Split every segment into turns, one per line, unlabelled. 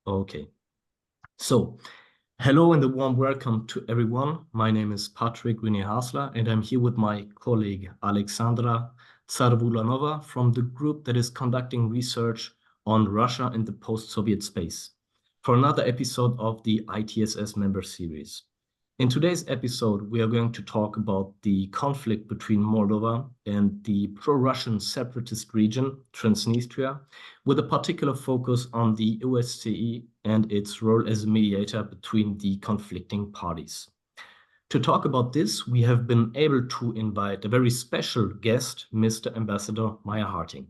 Okay. So, hello and a warm welcome to everyone. My name is René Haasler, and I'm here with my colleague Alexandra Tsarvulanova from the group that is conducting research on Russia and the post-Soviet space for another episode of the ITSS member series. In today's episode, we are going to talk about the conflict between Moldova and the pro-Russian separatist region, Transnistria, with a particular focus on the OSCE and its role as a mediator between the conflicting parties. To talk about this, we have been able to invite a very special guest, Mr. Ambassador Mayr-Harting.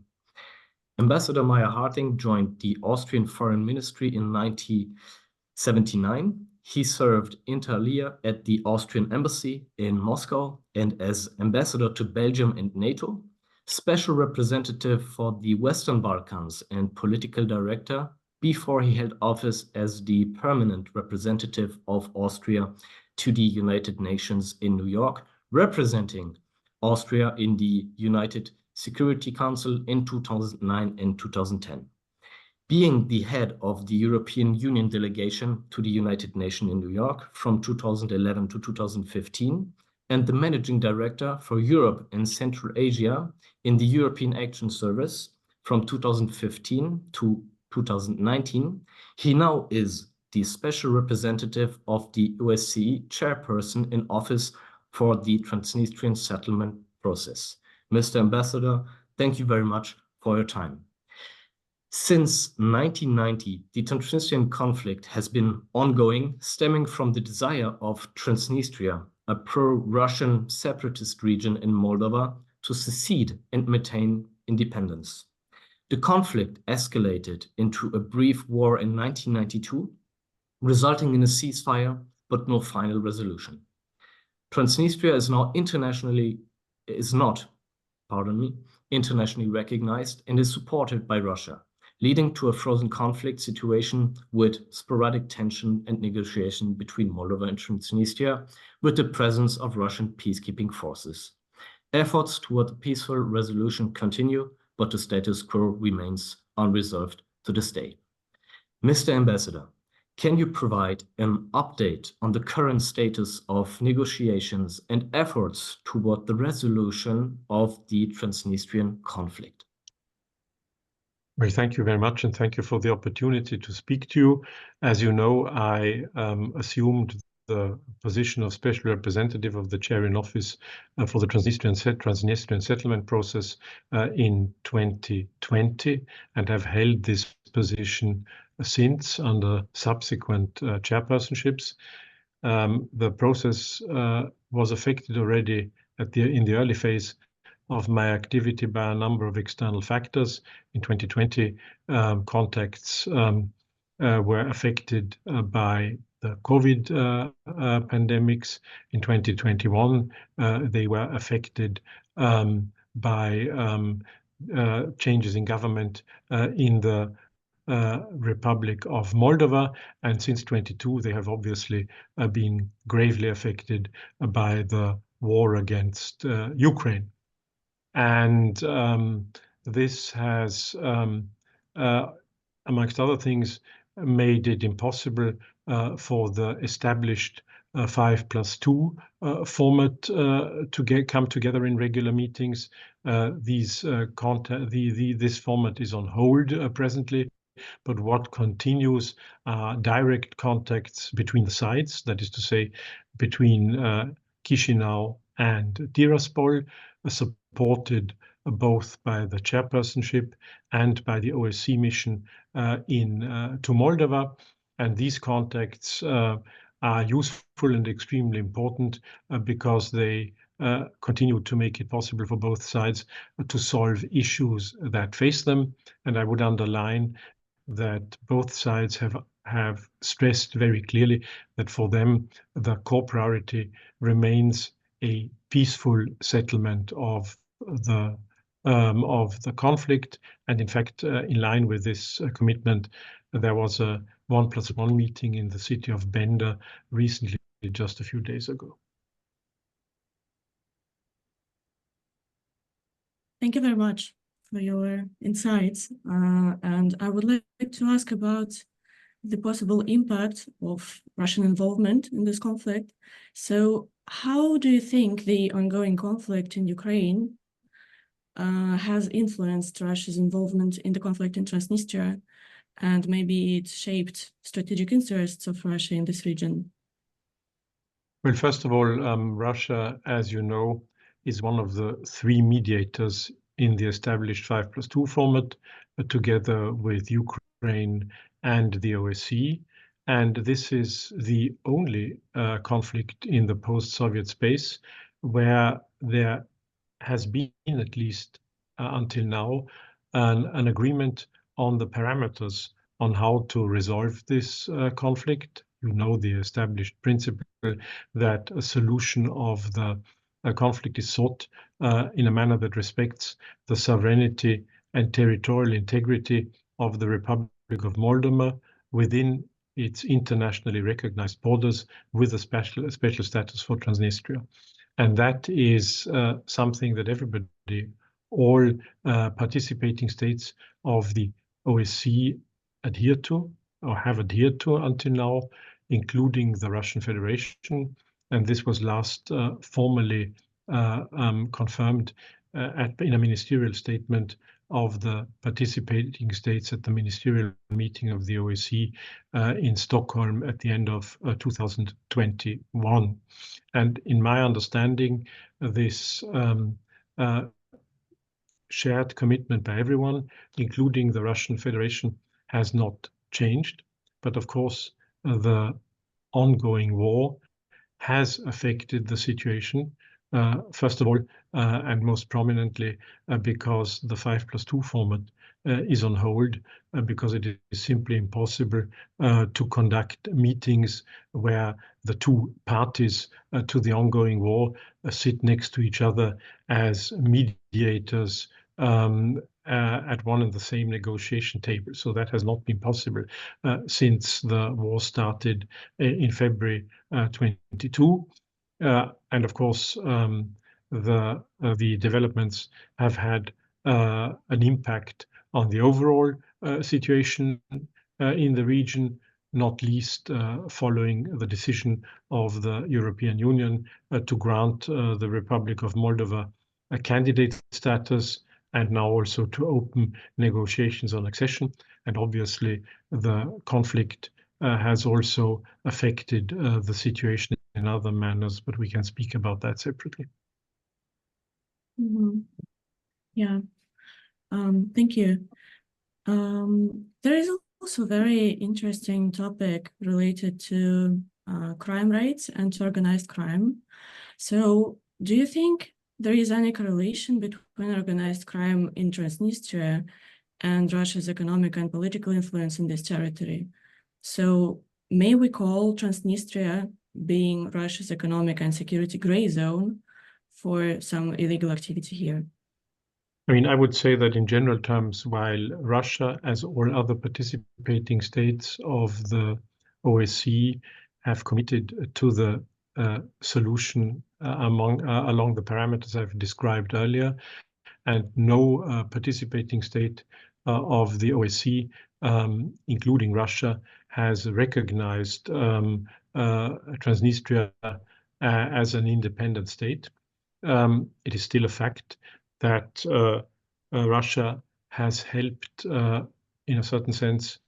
Ambassador Mayr-Harting joined the Austrian Foreign Ministry in 1979. He served inter alia at the Austrian Embassy in Moscow and as ambassador to Belgium and NATO, special representative for the Western Balkans and political director before he held office as the permanent representative of Austria to the United Nations in New York, representing Austria in the United Security Council in 2009 and 2010. Being the head of the European Union delegation to the United Nations in New York from 2011 to 2015, and the managing director for Europe and Central Asia in the European Action Service from 2015 to 2019, he now is the special representative of the OSCE Chairperson-in-Office for the Transnistrian Settlement Process. Mr. Ambassador, thank you very much for your time. Since 1990, the Transnistrian conflict has been ongoing, stemming from the desire of Transnistria, a pro-Russian separatist region in Moldova, to secede and maintain independence. The conflict escalated into a brief war in 1992, resulting in a ceasefire, but no final resolution. Transnistria is not internationally recognized and is supported by Russia, leading to a frozen conflict situation with sporadic tension and negotiation between Moldova and Transnistria, with the presence of Russian peacekeeping forces. Efforts toward a peaceful resolution continue, but the status quo remains unresolved to this day. Mr. Ambassador, can you provide an update on the current status of negotiations and efforts toward the resolution of the Transnistrian conflict?
Well, thank you very much, and thank you for the opportunity to speak to you. As you know, I assumed the position of Special Representative of the Chair-in-Office for the Transnistrian Settlement Process in 2020, and have held this position since under subsequent chairpersonships. The process was affected already in the early phase of my activity by a number of external factors. In 2020, contacts were affected by the COVID pandemics. In 2021, they were affected by changes in government in the Republic of Moldova, and since 22 they have obviously been gravely affected by the war against Ukraine. And this has, amongst other things, made it impossible for the established 5+2 format to come together in regular meetings. This format is on hold presently, but what continues are direct contacts between the sides, that is to say, between Chisinau and Tiraspol, supported both by the chairpersonship and by the OSCE mission to Moldova. And these contacts are useful and extremely important because they continue to make it possible for both sides to solve issues that face them. And I would underline that both sides have stressed very clearly that for them the core priority remains a peaceful settlement of the conflict. And in fact, in line with this commitment, there was a 1+1 meeting in the city of Bender recently, just a few days ago.
Thank you very much for your insights. And I would like to ask about the possible impact of Russian involvement in this conflict. So how do you think the ongoing conflict in Ukraine has influenced Russia's involvement in the conflict in Transnistria, and maybe it shaped strategic interests of Russia in this region?
Well, first of all, Russia, as you know, is one of the three mediators in the established 5+2 format, together with Ukraine and the OSCE. And this is the only conflict in the post-Soviet space where there has been, at least until now, an agreement on the parameters on how to resolve this conflict. You know the established principle that a solution of the conflict is sought in a manner that respects the sovereignty and territorial integrity of the Republic of Moldova within its internationally recognized borders, with a special status for Transnistria. And that is something that everybody, all participating states of the OSCE adhere to, or have adhered to until now, including the Russian Federation. And this was last formally confirmed in a ministerial statement of the participating states at the ministerial meeting of the OSCE in Stockholm at the end of 2021. And in my understanding, this shared commitment by everyone, including the Russian Federation, has not changed. But of course, the ongoing war has affected the situation. First of all, and most prominently, because the 5+2 format is on hold, because it is simply impossible to conduct meetings where the two parties to the ongoing war sit next to each other as mediators at one and the same negotiation table. So that has not been possible since the war started in February 22. And of course, the developments have had an impact on the overall situation in the region, not least following the decision of the European Union to grant the Republic of Moldova a candidate status, and now also to open negotiations on accession. And obviously, the conflict has also affected the situation in other manners, but we can speak about that separately.
Mm-hmm. Yeah, thank you. There is also a very interesting topic related to crime rates and to organized crime. So do you think there is any correlation between organized crime in Transnistria and Russia's economic and political influence in this territory? So may we call Transnistria being Russia's economic and security gray zone for some illegal activity here?
I mean, I would say that in general terms, while Russia, as all other participating states of the OSCE, have committed to the solution along the parameters I've described earlier, and no participating state of the OSCE, including Russia, has recognized Transnistria as an independent state. It is still a fact that Russia has helped, in a certain sense,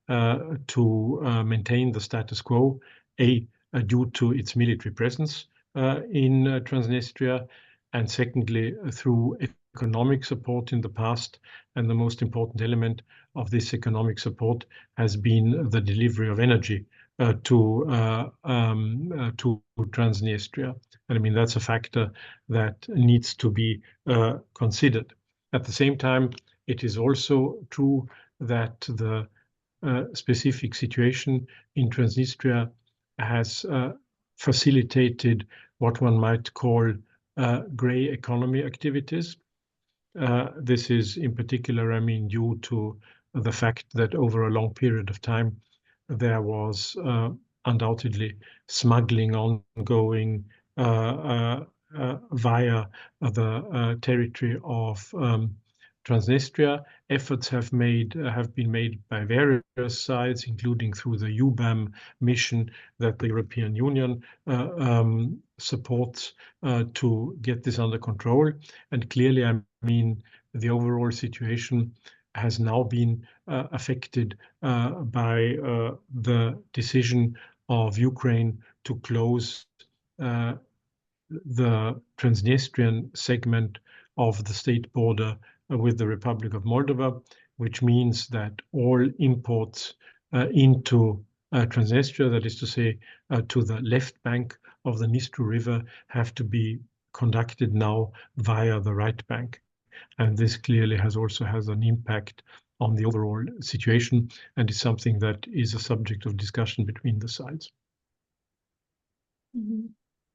to maintain the status quo, due to its military presence in Transnistria, and secondly, through economic support in the past. And the most important element of this economic support has been the delivery of energy to Transnistria. And I mean, that's a factor that needs to be considered. At the same time, it is also true that the specific situation in Transnistria has facilitated what one might call gray economy activities. This is in particular, I mean, due to the fact that over a long period of time, there was undoubtedly smuggling ongoing via the territory of Transnistria. Efforts have been made by various sides, including through the UBAM mission that the European Union supports to get this under control. And clearly, I mean, the overall situation has now been affected by the decision of Ukraine to close the Transnistrian segment of the state border with the Republic of Moldova, which means that all imports into Transnistria, that is to say, to the left bank of the Dnistru River, have to be conducted now via the right bank. And this clearly also has an impact on the overall situation, and is something that is a subject of discussion between the sides.
Mm-hmm.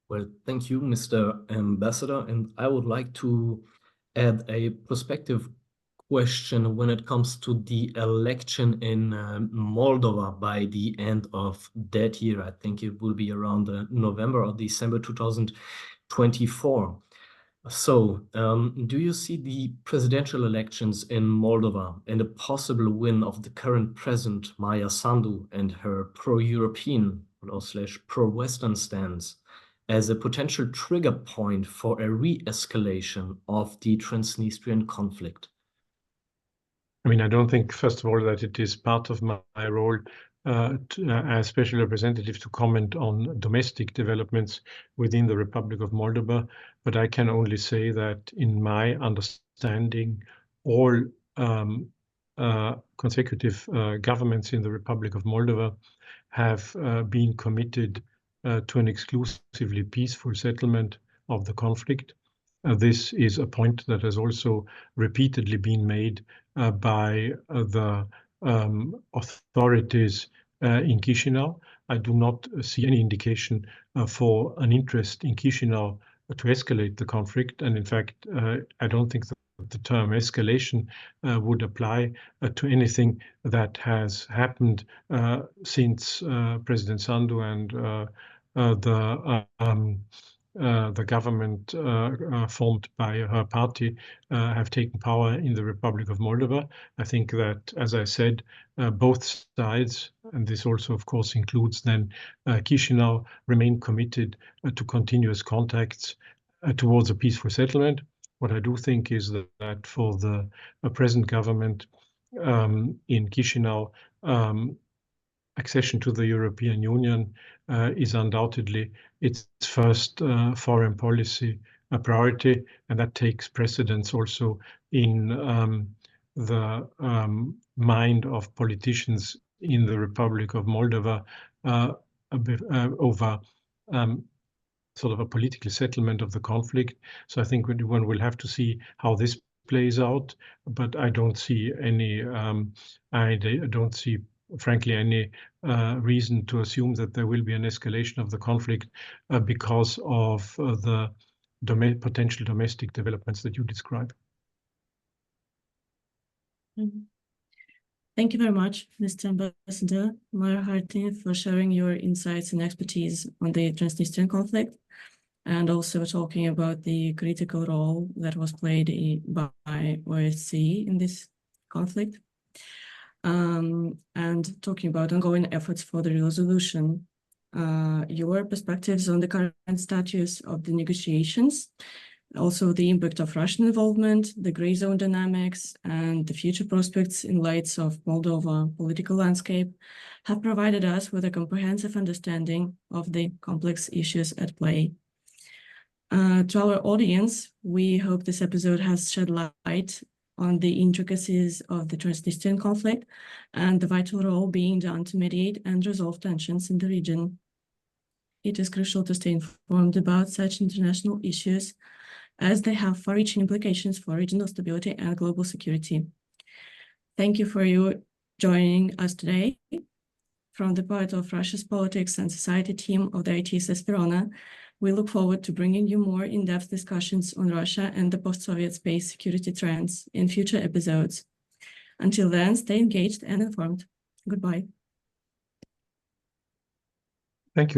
Well, thank you, Mr. Ambassador. And I would like to add a perspective question when it comes to the election in Moldova by the end of that year. I think it will be around November or December 2024. So, do you see the presidential elections in Moldova and a possible win of the current president, Maya Sandu, and her pro-European or / pro-Western stance as a potential trigger point for a re-escalation of the Transnistrian conflict?
I mean, I don't think, first of all, that it is part of my role as special representative to comment on domestic developments within the Republic of Moldova, but I can only say that in my understanding, all consecutive governments in the Republic of Moldova have been committed to an exclusively peaceful settlement of the conflict. This is a point that has also repeatedly been made by the authorities in Chisinau. I do not see any indication for an interest in Chisinau to escalate the conflict. And in fact, I don't think that the term escalation would apply to anything that has happened since President Sandu and the government formed by her party have taken power in the Republic of Moldova. I think that, as I said, both sides, and this also, of course, includes then Chisinau, remain committed to continuous contacts towards a peaceful settlement. What I do think is that for the present government in Chisinau, accession to the European Union is undoubtedly its first foreign policy priority, and that takes precedence also in the mind of politicians in the Republic of Moldova over sort of a political settlement of the conflict. So I think one will have to see how this plays out, but I don't see any, frankly, any reason to assume that there will be an escalation of the conflict because of the potential domestic developments that you describe.
Thank you very much, Mr. Ambassador Mayr-Harting, for sharing your insights and expertise on the Transnistrian conflict, and also talking about the critical role that was played by OSCE in this conflict. And talking about ongoing efforts for the resolution, your perspectives on the current status of the negotiations, also the impact of Russian involvement, the gray zone dynamics, and the future prospects in light of Moldova political landscape have provided us with a comprehensive understanding of the complex issues at play. To our audience, we hope this episode has shed light on the intricacies of the Transnistrian conflict and the vital role being done to mediate and resolve tensions in the region. It is crucial to stay informed about such international issues as they have far-reaching implications for regional stability and global security. Thank you for your joining us today. From the part of Russia's Politics and Society team of the ITSS Verona, we look forward to bringing you more in-depth discussions on Russia and the post-Soviet space security trends in future episodes. Until then, stay engaged and informed. Goodbye.
Thank you.